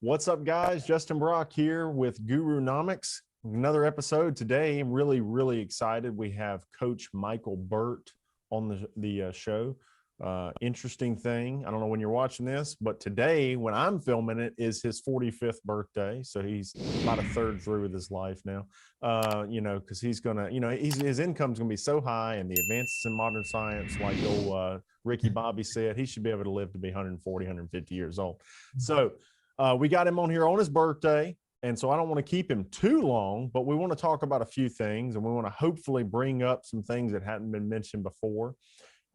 What's up, guys? Justin Brock here with Gurunomics. Another episode today. I'm really excited. We have Coach Micheal Burt on the show. Interesting thing. I don't know when you're watching this, but today, when I'm filming it, is his 45th birthday. So he's about a third through with his life now. Because he's gonna, his income's gonna be so high, and the advances in modern science, like old Ricky Bobby said, he should be able to live to be 140, 150 years old. So we got him on here on his birthday. And so I don't want to keep him too long, but we want to talk about a few things, and we want to hopefully bring up some things that hadn't been mentioned before.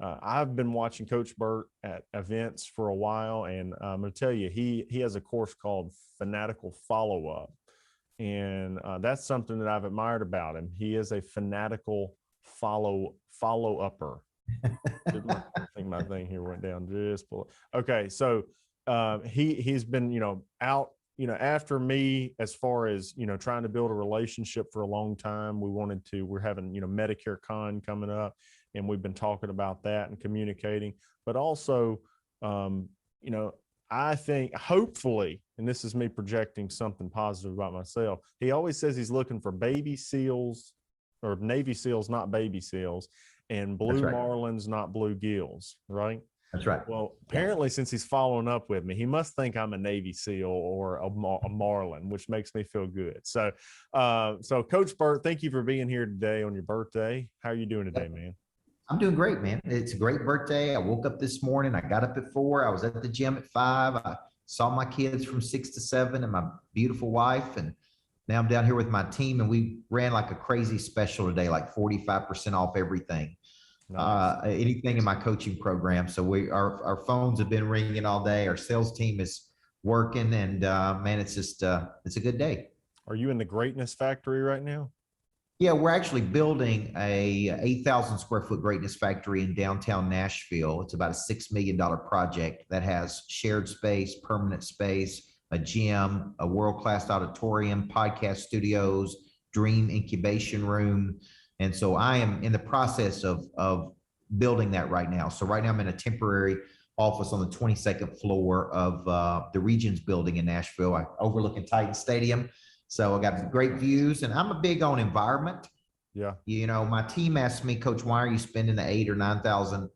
I've been watching Coach Burt at events for a while, and I'm going to tell you, he has a course called Fanatical Follow-Up, and that's something that I've admired about him. He is a fanatical follow-upper. I think my thing here went down just below. Okay, so he's been, out, after me, as far as, trying to build a relationship for a long time. We're having, Medicare Con coming up, and we've been talking about that and communicating, but also, I think hopefully, and this is me projecting something positive about myself, he always says he's looking for baby seals or Navy SEALs, not baby seals, and blue marlins, not blue gills, right? That's right. Well, apparently, since he's following up with me, he must think I'm a Navy SEAL or a Marlin, which makes me feel good. So, Coach Burt, thank you for being here today on your birthday. How are you doing today, man? I'm doing great, man. It's a great birthday. I woke up this morning. I got up at 4. I was at the gym at 5. I saw my kids from 6 to 7 and my beautiful wife. And now I'm down here with my team, and we ran like a crazy special today, like 45% off everything. Nice. Anything in my coaching program. So our phones have been ringing all day. Our sales team is working, and man, it's just it's a good day. Are you in the Greatness Factory right now? Yeah, we're actually building a 8,000 square foot Greatness Factory in downtown Nashville. It's about a $6 million project that has shared space, permanent space, a gym, a world-class auditorium, podcast studios, dream incubation room. And so I am in the process of building that right now. So right now I'm in a temporary office on the 22nd floor of the Regions building in Nashville, overlooking Titan Stadium. So I got great views, and I'm a big on environment. Yeah. My team asked me, Coach, why are you spending the $8,000 or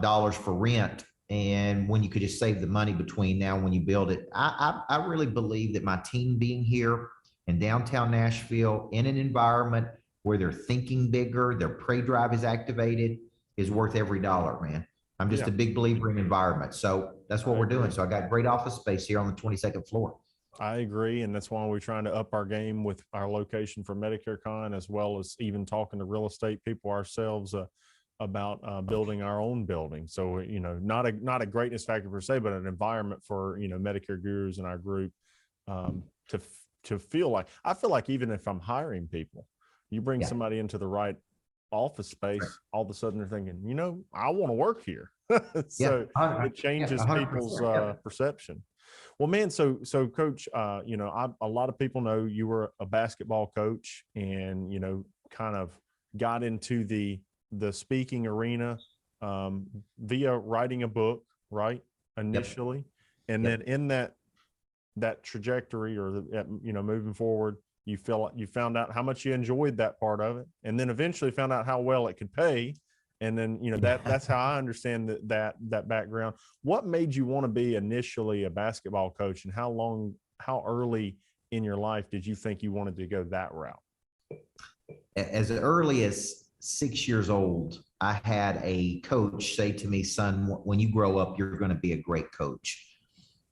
$9,000 for rent, and when you could just save the money between now and when you build it? I really believe that my team being here in downtown Nashville in an environment where they're thinking bigger, their prey drive is activated, is worth every dollar, man. I'm just a big believer in environment. So that's what we're doing. So I got great office space here on the 22nd floor. I agree. And that's why we're trying to up our game with our location for Medicare Con, as well as even talking to real estate people ourselves about building our own building. So, not a greatness factor per se, but an environment for, Medicare gurus in our group to feel like, I feel like even if I'm hiring people, you bring somebody into the right office space, all of a sudden they're thinking, I want to work here. So it changes people's perception. Well, man, so Coach, a lot of people know you were a basketball coach, and, kind of got into the speaking arena via writing a book, right? Initially. And then in that trajectory, or moving forward, you found out how much you enjoyed that part of it, and then eventually found out how well it could pay. And then, that's how I understand that background. What made you want to be initially a basketball coach, and how early in your life did you think you wanted to go that route? As early as 6 years old, I had a coach say to me, son, when you grow up, you're going to be a great coach.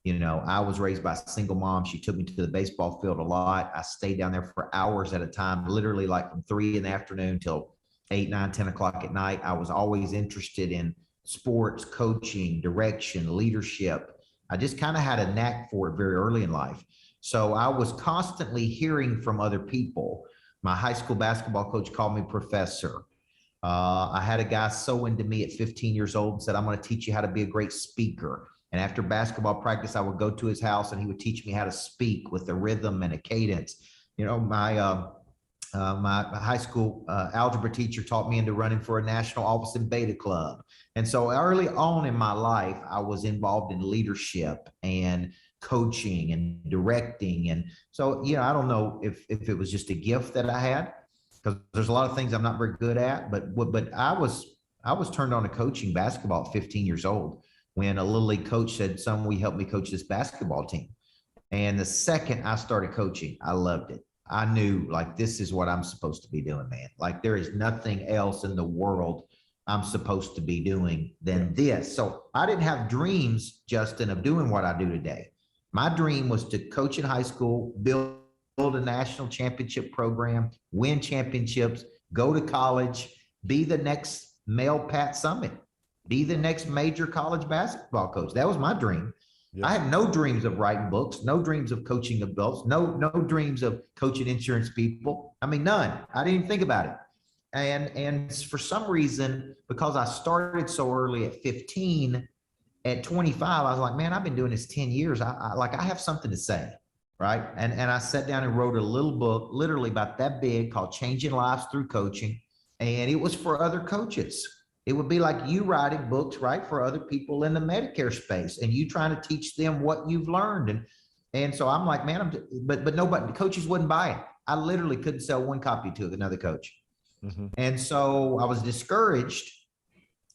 I was raised by a single mom. She took me to the baseball field a lot. I stayed down there for hours at a time, literally like from 3 in the afternoon till 8, 9, 10 o'clock at night. I was always interested in sports, coaching, direction, leadership. I just kind of had a knack for it very early in life. So I was constantly hearing from other people. My high school basketball coach called me professor. I had a guy sew into me at 15 years old and said, I'm going to teach you how to be a great speaker. And after basketball practice, I would go to his house and he would teach me how to speak with a rhythm and a cadence. My high school algebra teacher taught me into running for a national office in Beta Club. And so early on in my life, I was involved in leadership and coaching and directing. And so, I don't know if it was just a gift that I had, because there's a lot of things I'm not very good at, but I was turned on to coaching basketball at 15 years old when a little league coach said, "Son, will you help me coach this basketball team?" And the second I started coaching, I loved it. I knew, like, this is what I'm supposed to be doing, man. Like, there is nothing else in the world I'm supposed to be doing than this. So I didn't have dreams, Justin, of doing what I do today. My dream was to coach in high school, build a national championship program, win championships, go to college, be the next Mel Pat Summit, be the next major college basketball coach. That was my dream. Yeah. I had no dreams of writing books, no dreams of coaching adults, no dreams of coaching insurance people. I mean, none. I didn't even think about it. And for some reason, because I started so early at 15, at 25, I was like, man, I've been doing this 10 years. I have something to say, right? And I sat down and wrote a little book, literally about that big, called Changing Lives Through Coaching. And it was for other coaches. It would be like you writing books, right, for other people in the Medicare space, and you trying to teach them what you've learned. And so I'm like, man, but nobody, the coaches wouldn't buy it. I literally couldn't sell one copy to another coach. Mm-hmm. And so I was discouraged.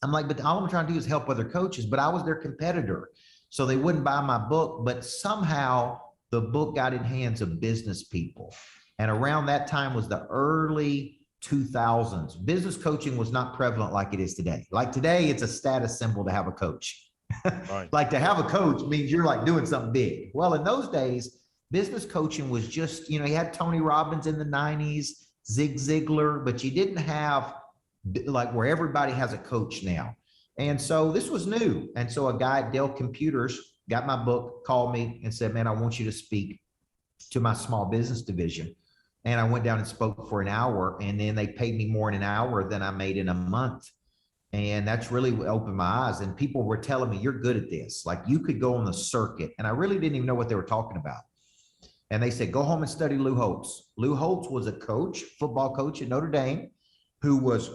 I'm like, but all I'm trying to do is help other coaches, but I was their competitor. So they wouldn't buy my book, but somehow the book got in hands of business people. And around that time was the early 2000s. Business coaching was not prevalent like it is today. Like today, it's a status symbol to have a coach. Right. Like to have a coach means you're like doing something big. Well, in those days, business coaching was just, you had Tony Robbins in the 90s, Zig Ziglar, but you didn't have like where everybody has a coach now. And so this was new. And so a guy at Dell Computers got my book, called me and said, man, I want you to speak to my small business division. And I went down and spoke for an hour, and then they paid me more in an hour than I made in a month. And that's really what opened my eyes. And people were telling me, you're good at this. Like you could go on the circuit. And I really didn't even know what they were talking about. And they said, go home and study Lou Holtz. Lou Holtz was a coach, football coach at Notre Dame, who was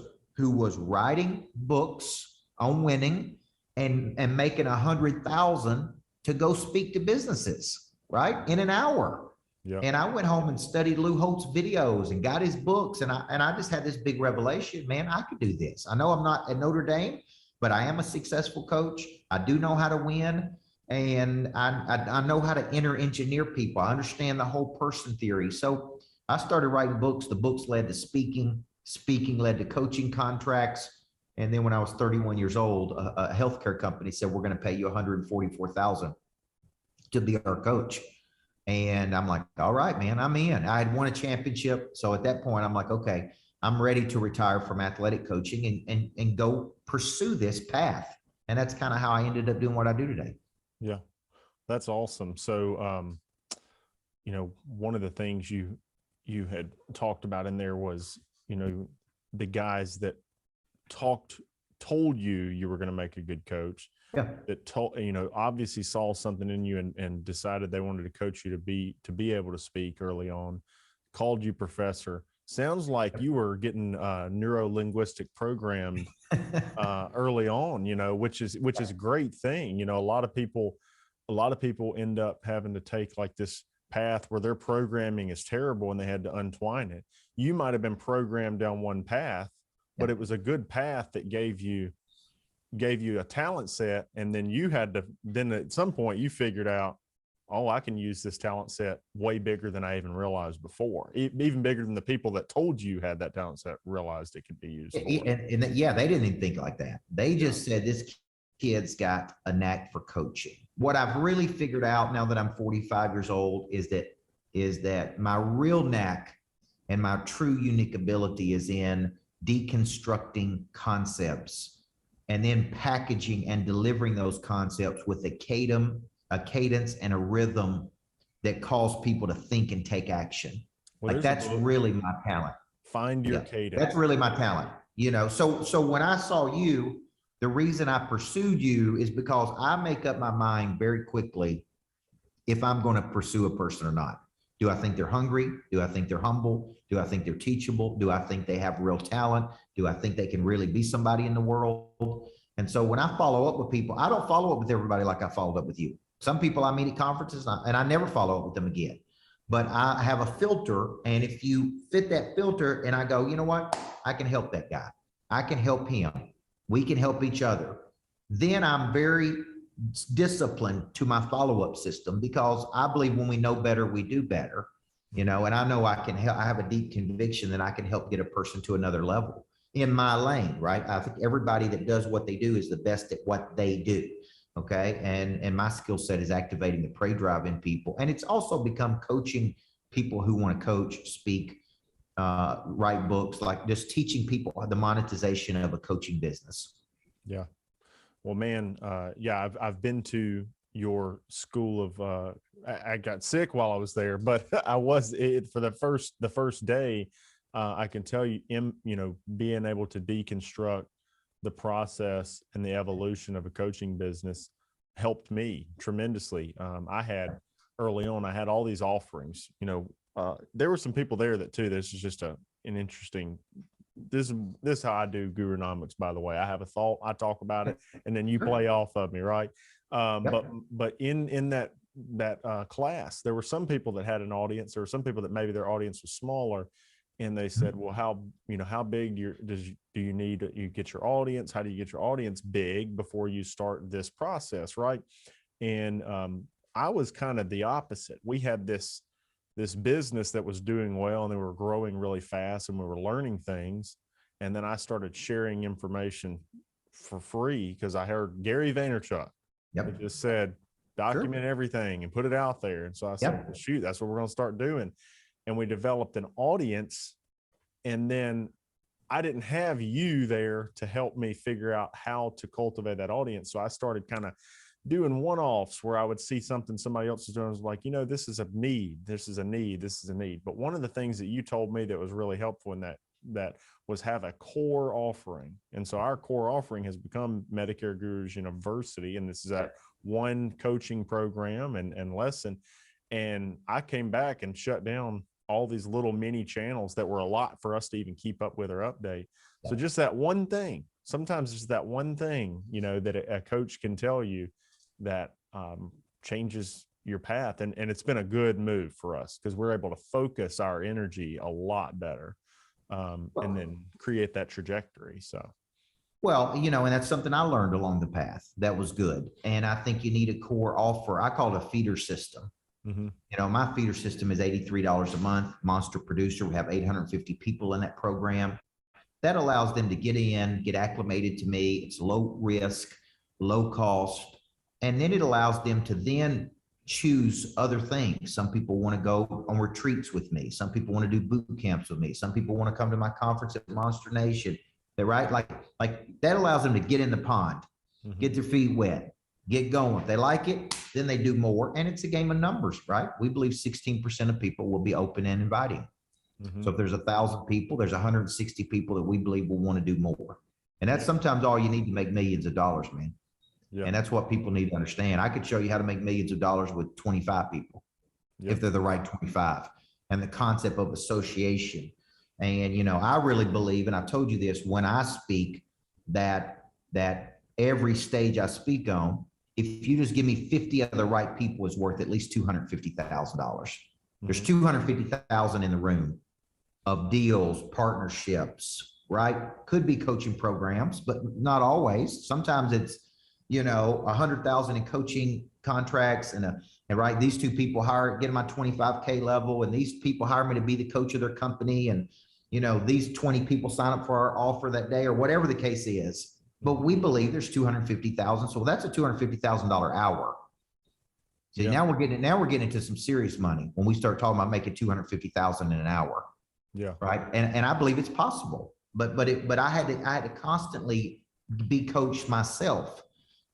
writing books on winning and making 100,000 to go speak to businesses, right, in an hour. Yeah. And I went home and studied Lou Holtz videos and got his books. And I just had this big revelation, man, I could do this. I know I'm not at Notre Dame, but I am a successful coach. I do know how to win. And I know how to engineer people. I understand the whole person theory. So I started writing books. The books led to speaking. Speaking led to coaching contracts. And then when I was 31 years old, a healthcare company said, we're going to pay you $144,000 to be our coach. And I'm like, all right, man, I'm in. I had won a championship. So at that point, I'm like, okay, I'm ready to retire from athletic coaching and go pursue this path. And that's kind of how I ended up doing what I do today. Yeah, that's awesome. So, one of the things you had talked about in there was, the guys that told you were going to make a good coach. Yeah. That obviously saw something in you and decided they wanted to coach you to be able to speak early on, called you professor. Sounds like you were getting neuro-linguistic programmed early on, which is a great thing. A lot of people end up having to take like this path where their programming is terrible and they had to untwine it. You might have been programmed down one path, but it was a good path that gave you a talent set. And then at some point you figured out, oh, I can use this talent set way bigger than I even realized before. Even bigger than the people that told you had that talent set realized it could be used. And they didn't even think like that. They just said, this kid's got a knack for coaching. What I've really figured out now that I'm 45 years old is that my real knack and my true unique ability is in deconstructing concepts and then packaging and delivering those concepts with a cadence and a rhythm that calls people to think and take action. Well, like that's really my talent. Find your cadence. That's really my talent. So when I saw you, the reason I pursued you is because I make up my mind very quickly if I'm going to pursue a person or not. Do I think they're hungry? Do I think they're humble? Do I think they're teachable? Do I think they have real talent? Do I think they can really be somebody in the world? And so when I follow up with people, I don't follow up with everybody like I followed up with you. Some people I meet at conferences and I never follow up with them again. But I have a filter. And if you fit that filter and I go, you know what? I can help that guy. I can help him. We can help each other. Then I'm very disciplined to my follow-up system, because I believe when we know better, we do better, and I know I can help. I have a deep conviction that I can help get a person to another level in my lane, right? I think everybody that does what they do is the best at what they do. Okay. And my skill set is activating the prey drive in people. And it's also become coaching people who want to coach, speak, write books, like just teaching people the monetization of a coaching business. Yeah. Well, man, yeah, I've been to your school of, I got sick while I was there, but I was for the first day. I can tell you, being able to deconstruct the process and the evolution of a coaching business helped me tremendously. Early on, I had all these offerings. There were some people there that too. This is just an interesting. This is how I do Gurunomics, by the way. I have a thought, I talk about it, and then you play off of me, right? But in that class, there were some people that had an audience. There were some people that maybe their audience was smaller, and they said, "Well, how big do you need? You get your audience? How do you get your audience big before you start this process, right?" And I was kind of the opposite. We had this business that was doing well, and they were growing really fast, and we were learning things. And then I started sharing information for free because I heard Gary Vaynerchuk. It just said, document everything and put it out there. And so I said, well, shoot, that's what we're going to start doing. And we developed an audience. And then I didn't have you there to help me figure out how to cultivate that audience. So I started kind of doing one-offs where I would see something somebody else is doing. I was like, this is a need. This is a need. This is a need. But one of the things that you told me that was really helpful in that was have a core offering. And so our core offering has become Medicare Gurus University. And this is that one coaching program and lesson. And I came back and shut down all these little mini channels that were a lot for us to even keep up with or update. So just that one thing, sometimes it's that one thing, that a coach can tell you that changes your path. And it's been a good move for us because we're able to focus our energy a lot better and then create that trajectory. So, well, and that's something I learned along the path that was good. And I think you need a core offer. I call it a feeder system. My feeder system is $83 a month, Monster Producer. We have 850 people in that program. That allows them to get in, get acclimated to me. It's low risk, low cost. And then it allows them to then choose other things. Some people want to go on retreats with me. Some people want to do boot camps with me. Some people want to come to my conference at Monster Nation. They're right. Like that allows them to get in the pond, get their feet wet, get going. If they like it, then they do more. And it's a game of numbers, right? We believe 16% of people will be open and inviting. So if there's 1,000 people, there's 160 people that we believe will want to do more. And that's sometimes all you need to make millions of dollars, man. Yeah. And that's what people need to understand. I could show you how to make millions of dollars with 25 people, if they're the right 25, and the concept of association. And, I really believe, and I've told you this, when I speak, that every stage I speak on, if you just give me 50 of the right people, is worth at least $250,000. There's 250,000 in the room of deals, partnerships, right? Could be coaching programs, but not always. Sometimes it's, 100,000 in coaching contracts and right. These two people get them my 25K level, and these people hire me to be the coach of their company. And, these 20 people sign up for our offer that day, or whatever the case is. But we believe there's 250,000. So that's a $250,000 hour. See, now we're getting into some serious money when we start talking about making 250,000 in an hour. Yeah. Right. And I believe it's possible, but I had to constantly be coached myself.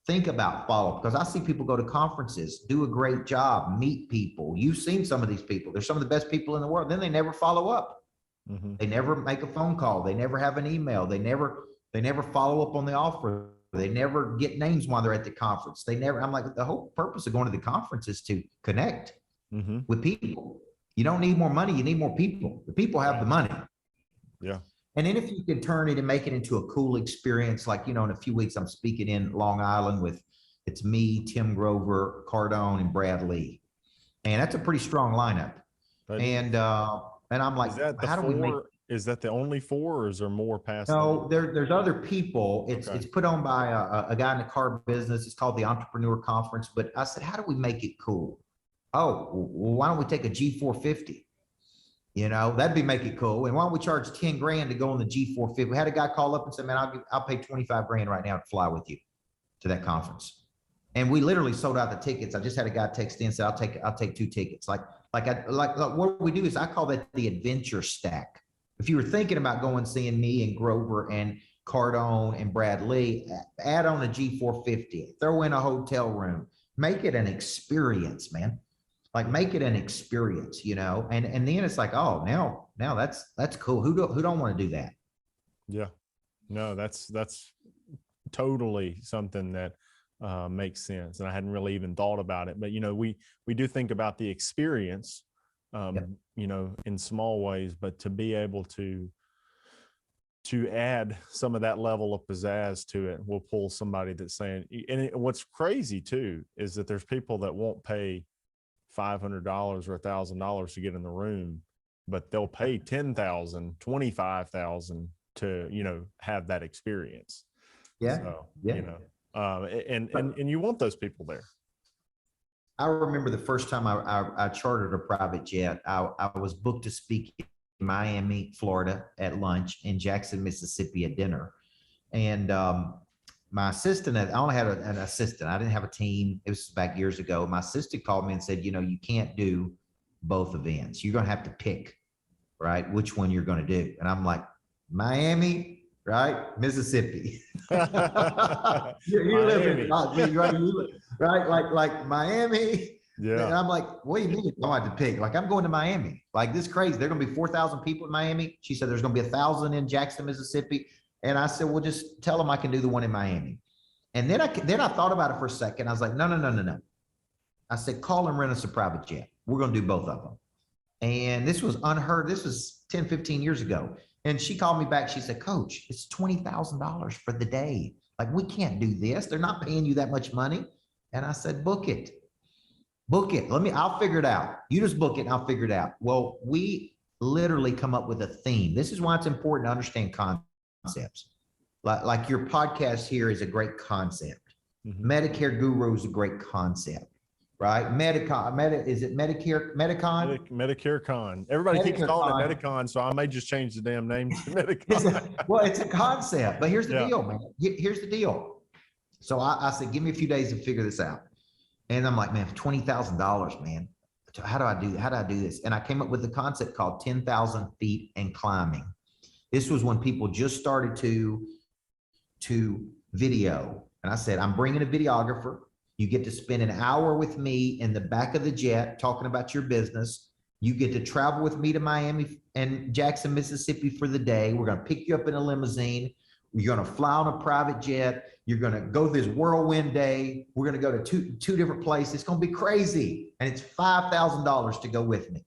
Think about follow-up, because I see people go to conferences, do a great job, meet people. You've seen some of these people. They're some of the best people in the world. Then they never follow up. They never make a phone call. They never have an email. They never follow up on the offer. They never get names while they're at the conference. I'm like, the whole purpose of going to the conference is to connect with people. You don't need more money. You need more people. The people have the money. Yeah. And then if you can turn it and make it into a cool experience, like, in a few weeks, I'm speaking in Long Island with It's me, Tim Grover, Cardone, and Brad Lee. And that's a pretty strong lineup. And I'm like, is that the how do we make? Is that the only 4, or is there more past No, that? there's other people. It's put on by a guy in the car business. It's called the Entrepreneur Conference. But I said, how do we make it cool? Oh, well, why don't we take a G450? You know, that'd be make it cool. And why don't we charge 10 grand to go on the G450? We had a guy call up and say, man, I'll pay 25 grand right now to fly with you to that conference. And we literally sold out the tickets. I just had a guy text in and said, I'll take 2 tickets. Like what we do is I call that the adventure stack. If you were thinking about going seeing me and Grover and Cardone and Brad Lee, add on a G450, throw in a hotel room, make it an experience, man. Like make it an experience, you know. And then it's like, oh, now that's cool. Who don't want to do that? Yeah, no, that's totally something that makes sense. And I hadn't really even thought about it, but you know, we do think about the experience, you know, in small ways, but to be able to add some of that level of pizzazz to it will pull somebody that's saying, and what's crazy too, is that there's people that won't pay $500 or $1,000 to get in the room, but they'll pay 10,000, 25,000 to, you know, have that experience. Yeah. So, you know, and you want those people there. I remember the first time I chartered a private jet. I was booked to speak in Miami, Florida at lunch, in Jackson, Mississippi at dinner. And my assistant, I only had an assistant. I didn't have a team. It was back years ago. My assistant called me and said, you know, you can't do both events. You're going to have to pick, right, which one you're going to do. And I'm like, Miami, right? Mississippi. you live in, right? Like Miami. Yeah. And I'm like, what do you mean I want to pick? Like, I'm going to Miami. Like, this crazy. There are going to be 4,000 people in Miami. She said there's going to be 1,000 in Jackson, Mississippi. And I said, well, just tell them I can do the one in Miami. And then I thought about it for a second. I was like, no. I said, call and rent us a private jet. We're going to do both of them. And this was unheard. This was 10, 15 years ago. And she called me back. She said, Coach, it's $20,000 for the day. Like, we can't do this. They're not paying you that much money. And I said, book it. Book it. I'll figure it out. You just book it and I'll figure it out. Well, we literally come up with a theme. This is why it's important to understand concepts. Like your podcast here is a great concept. Mm-hmm. Medicare Guru is a great concept, right? Is it Medicare? Medicare Con. Everybody keeps calling it Medicon, so I may just change the damn name to Medicon. Well, it's a concept, but here's the deal, man. Here's the deal. So I said, give me a few days to figure this out. And I'm like, man, $20,000, man. How do I do this? And I came up with a concept called 10,000 feet and climbing. This was when people just started to video. And I said, I'm bringing a videographer. You get to spend an hour with me in the back of the jet talking about your business. You get to travel with me to Miami and Jackson, Mississippi for the day. We're going to pick you up in a limousine. You're going to fly on a private jet. You're going to go this whirlwind day. We're going to go to two different places. It's going to be crazy. And it's $5,000 to go with me.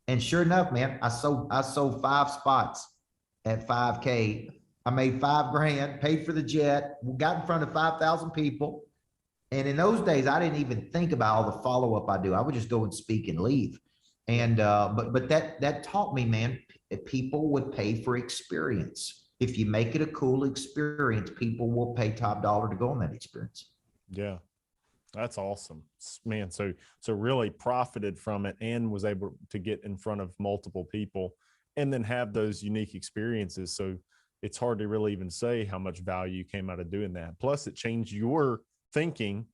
And sure enough, man, I sold 5 spots at 5K. I made $5 grand, paid for the jet, got in front of 5,000 people. And in those days, I didn't even think about all the follow-up I do. I would just go and speak and leave. And but that taught me, man, that people would pay for experience. If you make it a cool experience, people will pay top dollar to go on that experience. Yeah, that's awesome, man. So really profited from it and was able to get in front of multiple people and then have those unique experiences. So it's hard to really even say how much value came out of doing that. Plus, it changed your thinking.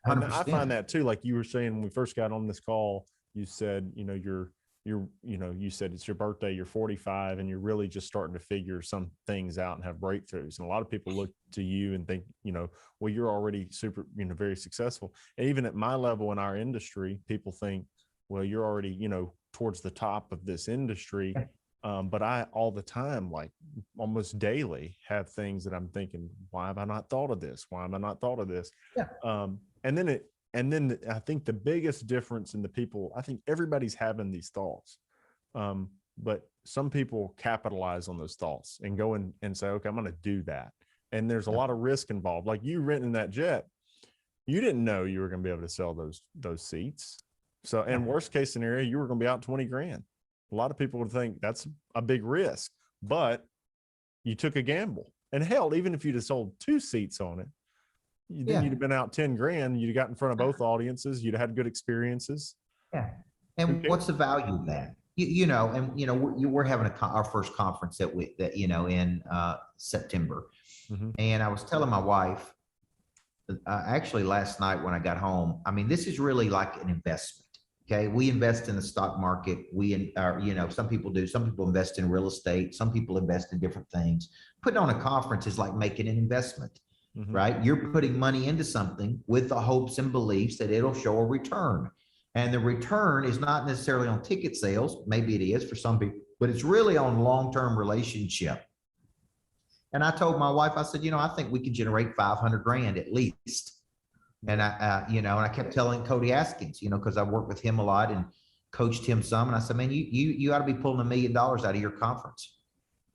And 100%. I find that too, like you were saying when we first got on this call, you said, you know, you said it's your birthday, you're 45, and you're really just starting to figure some things out and have breakthroughs. And a lot of people look to you and think, you know, well, you're already super, you know, very successful. And even at my level in our industry, people think, well, you're already, you know, towards the top of this industry. But I all the time, like almost daily, have things that I'm thinking, why have I not thought of this? Why have I not thought of this? Yeah. And then I think the biggest difference in the people, I think everybody's having these thoughts, but some people capitalize on those thoughts and go in and say, okay, I'm going to do that. And there's a lot of risk involved. Like you renting that jet, You didn't know you were going to be able to sell those seats. So, and worst case scenario, you were going to be out 20 grand. A lot of people would think that's a big risk, but you took a gamble. And hell, even if you'd have sold 2 seats on it, then you'd have been out 10 grand. You'd have got in front of both audiences. You'd have had good experiences. Yeah. And what's the value of that? We're having our first conference in September. Mm-hmm. And I was telling my wife, actually last night when I got home, I mean, this is really like an investment. Okay. We invest in the stock market. Some people do, some people invest in real estate. Some people invest in different things. Putting on a conference is like making an investment, Mm-hmm. right? You're putting money into something with the hopes and beliefs that it'll show a return. And the return is not necessarily on ticket sales. Maybe it is for some people, but it's really on long-term relationship. And I told my wife, I said, I think we can generate 500 grand at least. And I kept telling Cody Askins, because I worked with him a lot and coached him some. And I said, man, you ought to be pulling $1 million out of your conference.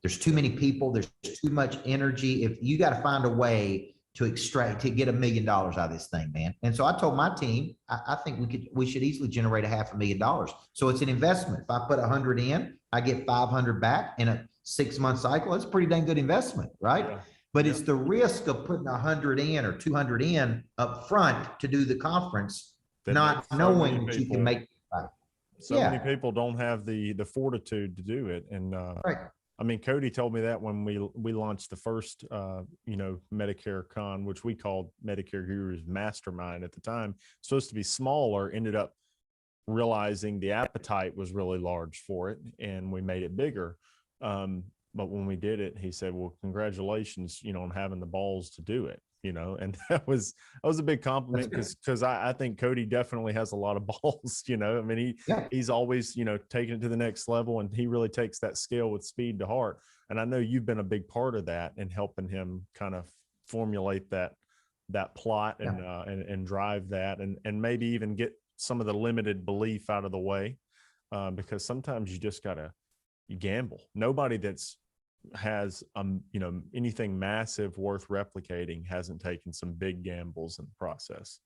There's too many people. There's too much energy. If you got to find a way to get $1 million out of this thing, man. And so I told my team, I think we should easily generate $500,000. So it's an investment. If I put 100 in, I get 500 back in a 6-month cycle. That's a pretty dang good investment, right? Yeah. But it's the risk of putting 100 in or 200 in up front to do the conference, not knowing that you can make. Many people don't have the fortitude to do it. And right. I mean, Cody told me that when we launched the first, Medicare Con, which we called Medicare Gurus Mastermind at the time, supposed to be smaller, ended up realizing the appetite was really large for it, and we made it bigger. But when we did it, he said, well, congratulations, on having the balls to do it, and that was a big compliment because I think Cody definitely has a lot of balls, I mean, he's always, taking it to the next level, and he really takes that scale with speed to heart. And I know you've been a big part of that and helping him kind of formulate that plot and drive that and maybe even get some of the limited belief out of the way, because sometimes you just you gamble. Nobody has anything massive worth replicating hasn't taken some big gambles in the process.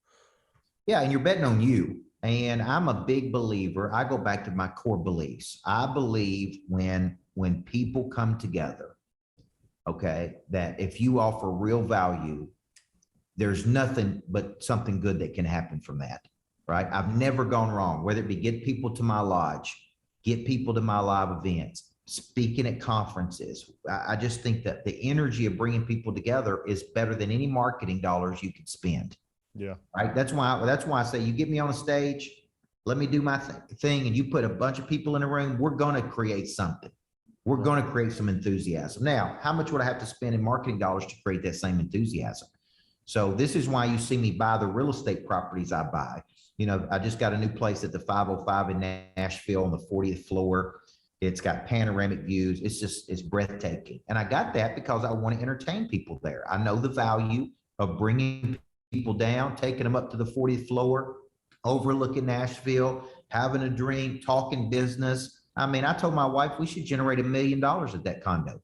Yeah, and you're betting on you. And I'm a big believer. I go back to my core beliefs. I believe when people come together, okay, that if you offer real value, there's nothing but something good that can happen from that, right? I've never gone wrong, whether it be get people to my lodge, get people to my live events, speaking at conferences. I just think that the energy of bringing people together is better than any marketing dollars you could spend. Yeah. Right. That's why I say, you get me on a stage, let me do my thing, and you put a bunch of people in a room, we're going to create something. We're going to create some enthusiasm. Now, how much would I have to spend in marketing dollars to create that same enthusiasm? So this is why you see me buy the real estate properties I buy. I just got a new place at the 505 in Nashville on the 40th floor. It's got panoramic views. It's breathtaking. And I got that because I want to entertain people there. I know the value of bringing people down, taking them up to the 40th floor, overlooking Nashville, having a drink, talking business. I mean, I told my wife we should generate $1 million at that condo,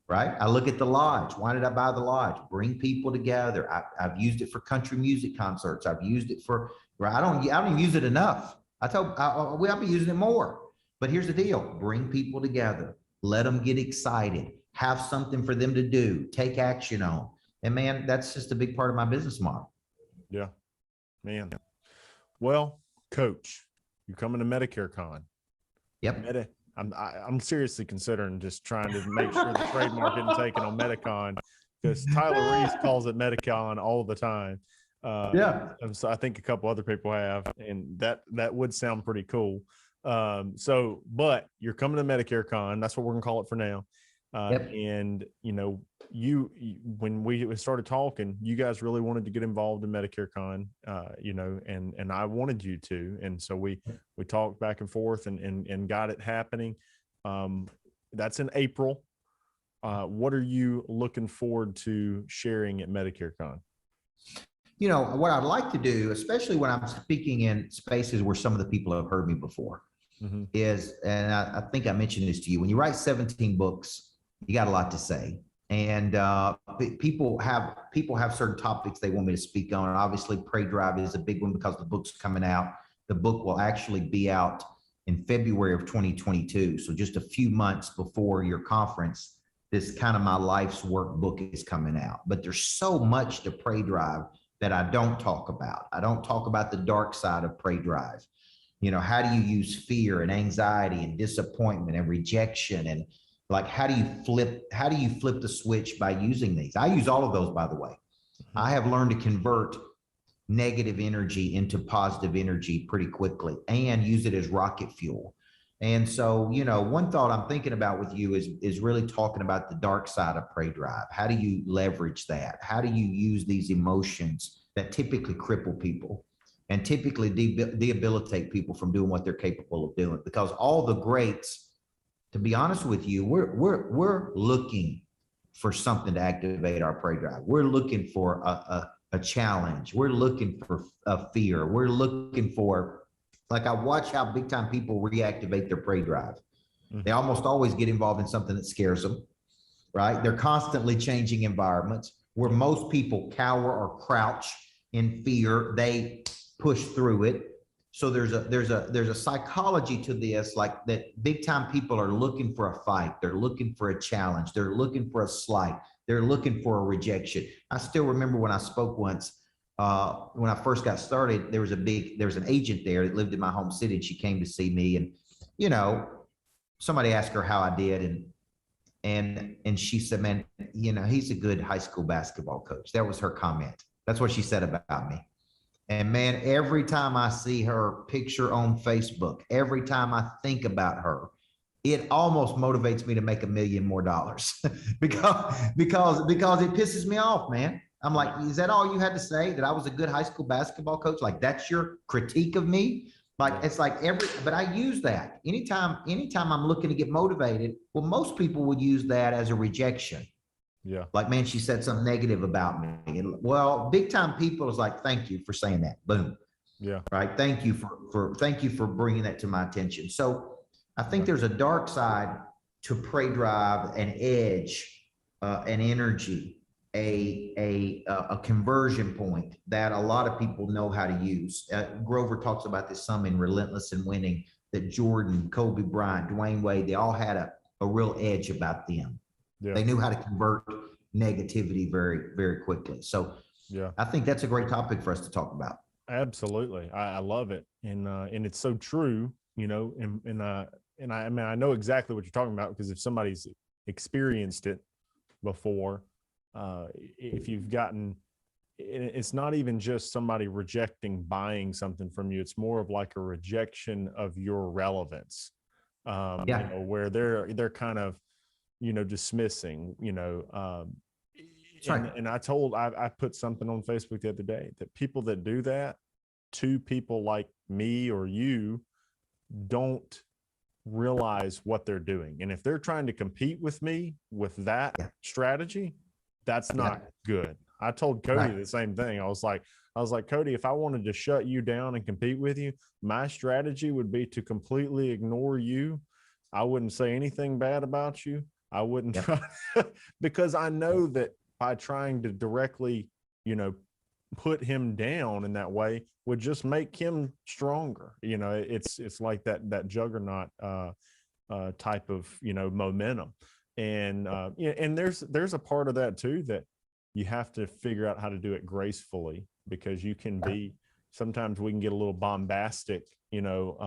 right? I look at the lodge. Why did I buy the lodge? Bring people together. I've used it for country music concerts. I've used it for, I don't even use it enough. I'll be using it more. But here's the deal, bring people together, let them get excited, have something for them to do, take action on. And man, that's just a big part of my business model. Yeah, man. Well, Coach, you're coming to Medicare Con. Yep. I'm seriously considering just trying to make sure the trademark isn't taken on Medicon, because Tyler Reese calls it Medicon all the time. And so I think a couple other people have, and that would sound pretty cool. But you're coming to Medicare Con. That's what we're gonna call it for now. And when we started talking, you guys really wanted to get involved in Medicare Con, and I wanted you to, and so we talked back and forth and got it happening. That's in April. What are you looking forward to sharing at Medicare Con? What I'd like to do, especially when I'm speaking in spaces where some of the people have heard me before, is, and I think I mentioned this to you, when you write 17 books, you got a lot to say. And people have certain topics they want me to speak on. And obviously, Pray Drive is a big one because the book's coming out. The book will actually be out in February of 2022. So just a few months before your conference, this kind of my life's work book is coming out. But there's so much to Pray Drive that I don't talk about. I don't talk about the dark side of Pray Drive. You know, how do you use fear and anxiety and disappointment and rejection, and like how do you flip the switch by using these? I use all of those, by the way. Mm-hmm. I have learned to convert negative energy into positive energy pretty quickly and use it as rocket fuel. And so, you know, one thought I'm thinking about with you is really talking about the dark side of Pray Drive. How do you leverage that? How do you use these emotions that typically cripple people and typically debilitate people from doing what they're capable of doing? Because all the greats, to be honest with you, we're looking for something to activate our Pray Drive. We're looking for a challenge. We're looking for a fear. We're looking for, like, I watch how big time people reactivate their Pray Drive. Mm-hmm. They almost always get involved in something that scares them, right? They're constantly changing environments. Where most people cower or crouch in fear, they push through it. So there's a psychology to this, like that big time people are looking for a fight. They're looking for a challenge. They're looking for a slight. They're looking for a rejection. I still remember when I spoke once, when I first got started, there was an agent there that lived in my home city, and she came to see me, and, you know, somebody asked her how I did. And she said, man, you know, he's a good high school basketball coach. That was her comment. That's what she said about me. And man, every time I see her picture on Facebook, every time I think about her, it almost motivates me to make $1 million more because it pisses me off, man. I'm like, is that all you had to say? That I was a good high school basketball coach? Like, that's your critique of me? Like, it's like but I use that anytime I'm looking to get motivated. Well, most people would use that as a rejection. Yeah. Like, man, she said something negative about me. And, well, big time people is like, thank you for saying that. Boom. Yeah. Right. Thank you for bringing that to my attention. So I think there's a dark side to Pray Drive, an edge, an energy, a conversion point that a lot of people know how to use. Grover talks about this some in Relentless and Winning, that Jordan, Kobe Bryant, Dwayne Wade, they all had a real edge about them. Yeah. They knew how to convert negativity very, very quickly. So yeah, I think that's a great topic for us to talk about. Absolutely. I love it. And it's so true, you know, and I mean, I know exactly what you're talking about, because if somebody's experienced it before, if you've gotten, it's not even just somebody rejecting buying something from you. It's more of like a rejection of your relevance, you know, where they're kind of, you know, dismissing, you know, and I put something on Facebook the other day that people that do that to people like me or you don't realize what they're doing. And if they're trying to compete with me with that strategy, that's not good. I told Cody the same thing. I was like, Cody, if I wanted to shut you down and compete with you, my strategy would be to completely ignore you. I wouldn't say anything bad about you. I wouldn't try because I know that by trying to directly, you know, put him down in that way would just make him stronger. You know, it's like that juggernaut type of, you know, momentum. And and there's a part of that too, that you have to figure out how to do it gracefully, because you can be, sometimes we can get a little bombastic, you know,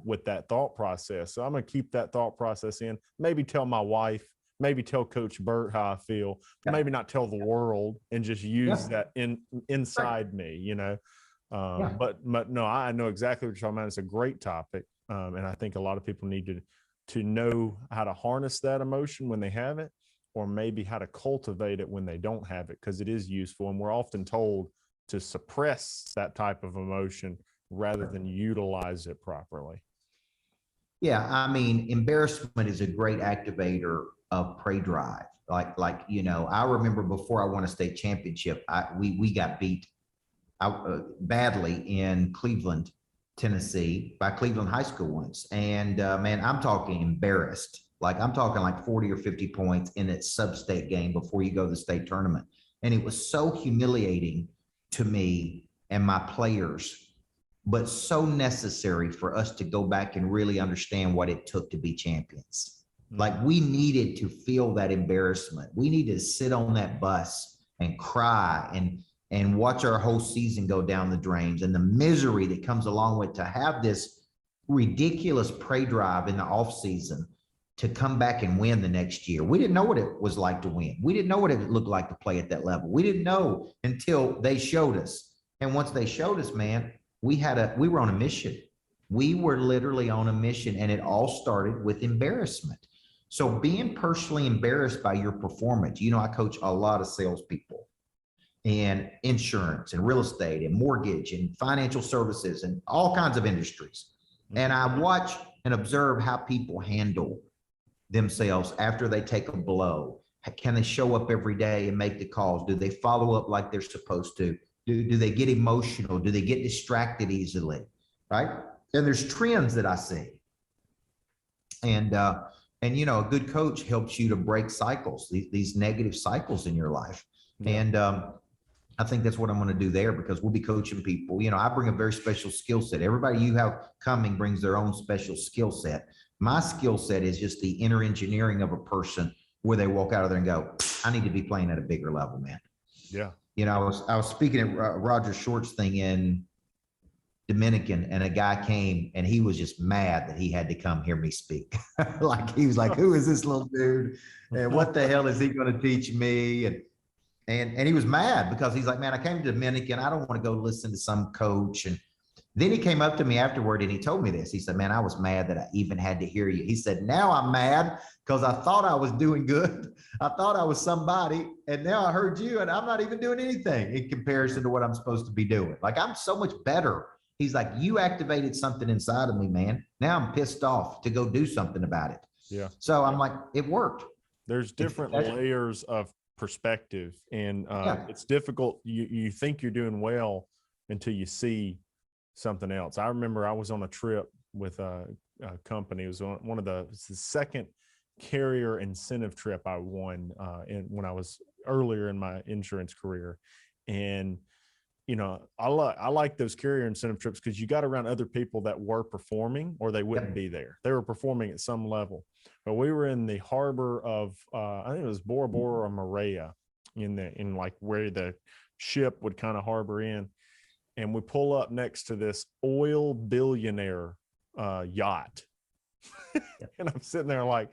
with that thought process. So I'm going to keep that thought process in, maybe tell my wife, maybe tell Coach Burt how I feel, maybe not tell the world, and just use that inside me, you know. But no, I know exactly what you're talking about. It's a great topic. And I think a lot of people need to know how to harness that emotion when they have it, or maybe how to cultivate it when they don't have it, because it is useful. And we're often told to suppress that type of emotion rather than utilize it properly. Yeah, I mean, embarrassment is a great activator of Pray Drive. Like you know, I remember before I won a state championship, we got beat badly in Cleveland, Tennessee, by Cleveland High School once, and man, I'm talking embarrassed. Like I'm talking like 40 or 50 points in its sub-state game before you go to the state tournament. And it was so humiliating to me and my players, but so necessary for us to go back and really understand what it took to be champions. Like we needed to feel that embarrassment. We needed to sit on that bus and cry and watch our whole season go down the drains, and the misery that comes along with to have this ridiculous prey drive in the off season to come back and win the next year. We didn't know what it was like to win. We didn't know what it looked like to play at that level. We didn't know until they showed us. And once they showed us, man, we were on a mission. We were literally on a mission, and it all started with embarrassment. So being personally embarrassed by your performance, I coach a lot of salespeople and insurance and real estate and mortgage and financial services and all kinds of industries. And I watch and observe how people handle themselves after they take a blow. Can they show up every day and make the calls? Do they follow up like they're supposed to? Do they get emotional? Do they get distracted easily? Right? And there's trends that I see. And a good coach helps you to break cycles, these negative cycles in your life. Yeah. And I think that's what I'm going to do there, because we'll be coaching people. I bring a very special skill set. Everybody you have coming brings their own special skill set. My skill set is just the inner engineering of a person where they walk out of there and go, I need to be playing at a bigger level, man. Yeah. I was speaking at Roger Short's thing in Dominican, and a guy came and he was just mad that he had to come hear me speak. Like he was like, who is this little dude? And what the hell is he going to teach me? And he was mad because he's like, man, I came to Dominican. I don't want to go listen to some coach. And then he came up to me afterward and he told me this. He said, man, I was mad that I even had to hear you. He said, now I'm mad because I thought I was doing good. I thought I was somebody. And now I heard you and I'm not even doing anything in comparison to what I'm supposed to be doing. Like I'm so much better. He's like, you activated something inside of me, man. Now I'm pissed off to go do something about it. Yeah. So I'm like, it worked. There's different layers of perspective, and it's difficult. You think you're doing well until you see something else. I remember I was on a trip with a company. It was the second carrier incentive trip I won when I was earlier in my insurance career. And I like those carrier incentive trips because you got around other people that were performing, or they wouldn't be there. They were performing at some level. But we were in the harbor of I think it was Bora Bora or Maria, in like where the ship would kind of harbor in, and we pull up next to this oil billionaire yacht, and I'm sitting there like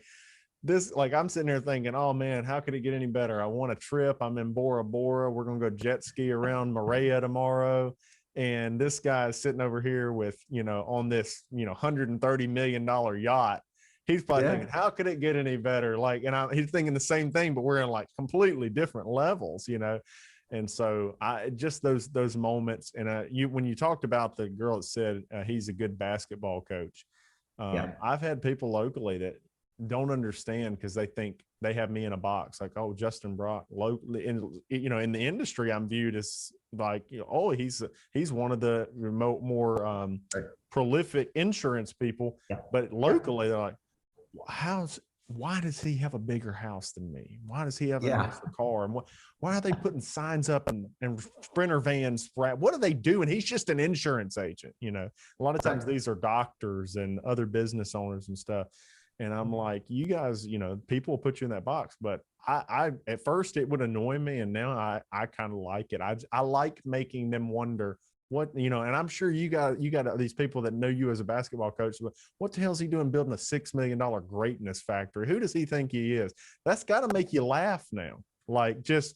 this, like I'm sitting there thinking, oh man, how could it get any better? I want a trip. I'm in Bora Bora. We're going to go jet ski around Maria tomorrow. And this guy is sitting over here with, on this, $130 million yacht. He's probably thinking, how could it get any better? Like, and he's thinking the same thing, but we're in like completely different levels, And so just those moments. And when you talked about the girl that said he's a good basketball coach, I've had people locally that don't understand because they think they have me in a box, like, oh, Justin Brock locally in the industry I'm viewed as like, he's one of the more prolific insurance people, but locally they're like, why does he have a bigger house than me? Why does he have a nicer car? And why are they putting signs up and Sprinter vans? What do they do? And he's just an insurance agent. A lot of times these are doctors and other business owners and stuff. And I'm like, you guys, people will put you in that box. But I at first it would annoy me, and now I kind of like it. I like making them wonder what, and I'm sure you got these people that know you as a basketball coach. But what the hell is he doing building a $6 million greatness factory? Who does he think he is? That's got to make you laugh now. Like just,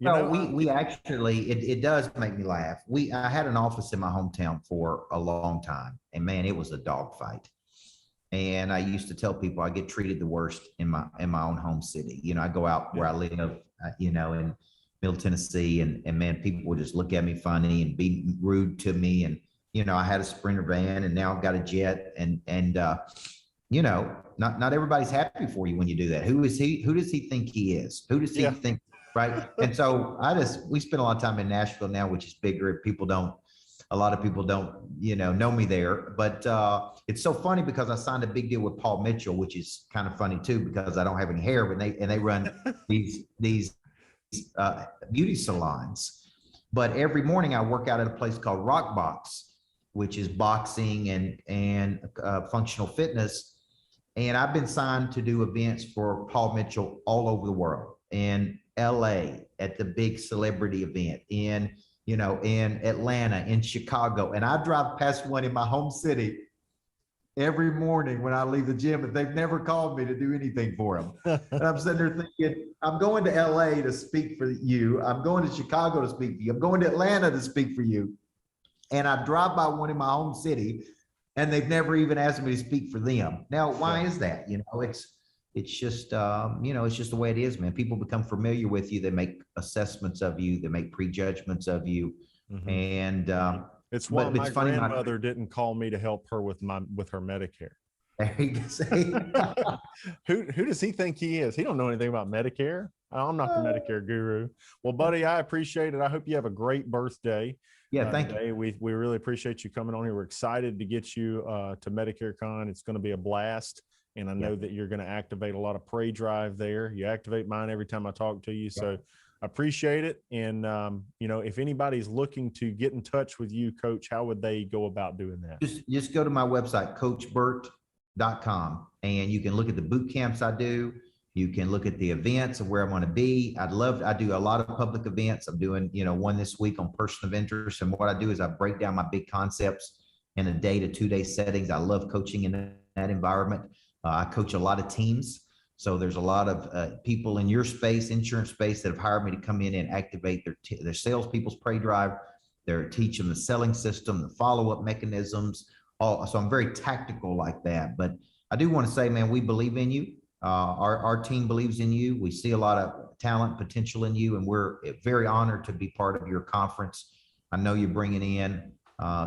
we actually, it does make me laugh. I had an office in my hometown for a long time, and man, it was a dogfight. And I used to tell people I get treated the worst in my own home city. I go out where I live, in Middle Tennessee, and man, people would just look at me funny and be rude to me. And, I had a Sprinter van, and now I've got a jet, and not everybody's happy for you when you do that. Who is he? Who does he think he is? Who does he think? Right. And so we spend a lot of time in Nashville now, which is bigger. People don't A lot of people don't, know me there, but it's so funny because I signed a big deal with Paul Mitchell, which is kind of funny too, because I don't have any hair, but they run these beauty salons. But every morning I work out at a place called Rock Box, which is boxing and functional fitness. And I've been signed to do events for Paul Mitchell all over the world, in LA at the big celebrity event, in Atlanta, in Chicago. And I drive past one in my home city every morning when I leave the gym, and they've never called me to do anything for them. And I'm sitting there thinking, I'm going to LA to speak for you. I'm going to Chicago to speak for you. I'm going to Atlanta to speak for you. And I drive by one in my home city, and they've never even asked me to speak for them. Now, why is that? It's just it's just the way it is, man. People become familiar with you. They make assessments of you. They make prejudgments of you. Mm-hmm. And it's why my grandmother didn't call me to help her with her Medicare. There you go. Who does he think he is? He don't know anything about Medicare. I'm not the Medicare guru. Well, buddy, I appreciate it. I hope you have a great birthday. Yeah, thank you. We really appreciate you coming on here. We're excited to get you to Medicare Con. It's going to be a blast. And I know that you're going to activate a lot of Pray Drive there. You activate mine every time I talk to you. So I appreciate it. And, if anybody's looking to get in touch with you, Coach, how would they go about doing that? Just go to my website, coachburt.com, and you can look at the boot camps I do. You can look at the events of where I'm going to be. I do a lot of public events. I'm doing, one this week on person of interest. And what I do is I break down my big concepts in a 1 to 2 day settings. I love coaching in that environment. I coach a lot of teams. So there's a lot of people in your space, insurance space, that have hired me to come in and activate their salespeople's Pray Drive. They're teaching the selling system, the follow-up mechanisms. So I'm very tactical like that. But I do want to say, man, we believe in you. Our team believes in you. We see a lot of talent, potential in you, and we're very honored to be part of your conference. I know you're bringing in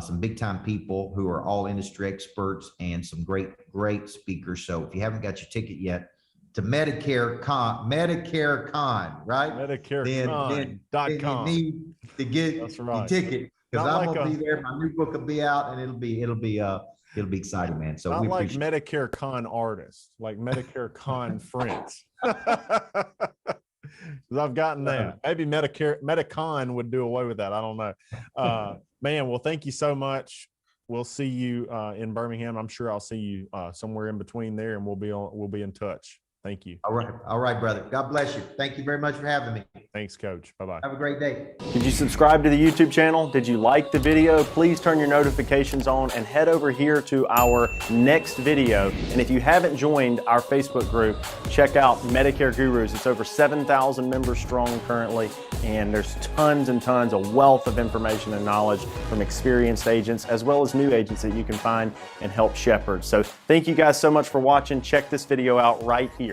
some big time people who are all industry experts and some great speakers. So if you haven't got your ticket yet to Medicare Con, right? MedicareCon.com. Then you need to get your ticket, because I'm gonna be there. My new book will be out, and it'll be exciting, man. So not like Medicare Con artists, like Medicare Con friends. I've gotten that. Maybe Medicon would do away with that. I don't know. Man, well, thank you so much. We'll see you in Birmingham. I'm sure I'll see you somewhere in between there, and we'll be in touch. Thank you. All right, brother. God bless you. Thank you very much for having me. Thanks, Coach. Bye-bye. Have a great day. Did you subscribe to the YouTube channel? Did you like the video? Please turn your notifications on and head over here to our next video. And if you haven't joined our Facebook group, check out Medicare Gurus. It's over 7,000 members strong currently, and there's tons and tons of wealth of information and knowledge from experienced agents as well as new agents that you can find and help shepherd. So thank you guys so much for watching. Check this video out right here.